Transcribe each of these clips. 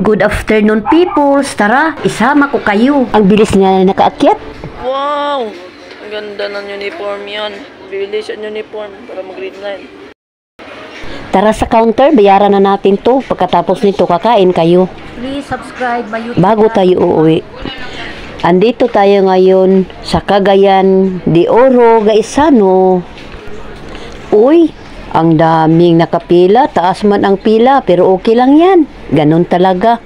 Good afternoon, peoples. Tara, isama ko kayo. Ang bilis niya na nakaakyat. Wow! Ang ganda ng uniform yan. Bibili siya ng uniform para mag-grade 9. Tara sa counter, bayaran na natin to. Pagkatapos nito, kakain kayo. Please subscribe my YouTube Bago tayo uuwi. Andito tayo ngayon sa Cagayan de Oro, Gaisano. Uy, ang daming nakapila. Taas man ang pila, pero okay lang yan. Ganon talaga.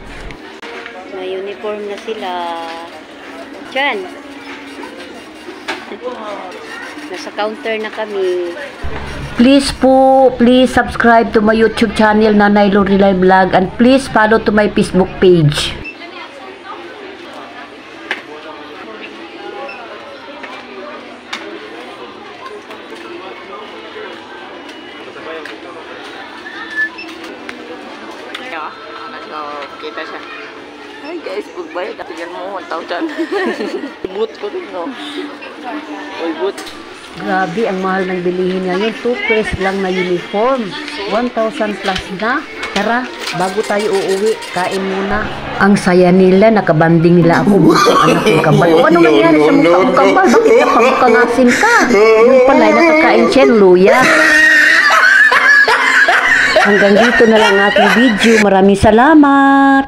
May uniform na sila. Diyan. Nasa counter na kami. Please subscribe to my YouTube channel, Nanay Lorelai Vlog, and please follow to my Facebook page. Kita siya. Hi guys, pagbayad. Tignan mo, 1,000. Boot ko din, no? Oy, boot. Grabe, ang mahal ng bilihin ngayon. 2 pesos lang na uniform. 1,000 plus na. Tara, bago tayo uuwi, kain muna. Ang saya nila, nakabanding nila ako. Anak ko kambal. Ano nangyari sa mukha mo kambal? Bakit napamukangasin ka? Yung pala, nakakain siya, luya. Hanggang dito na lang ating video. Maraming salamat.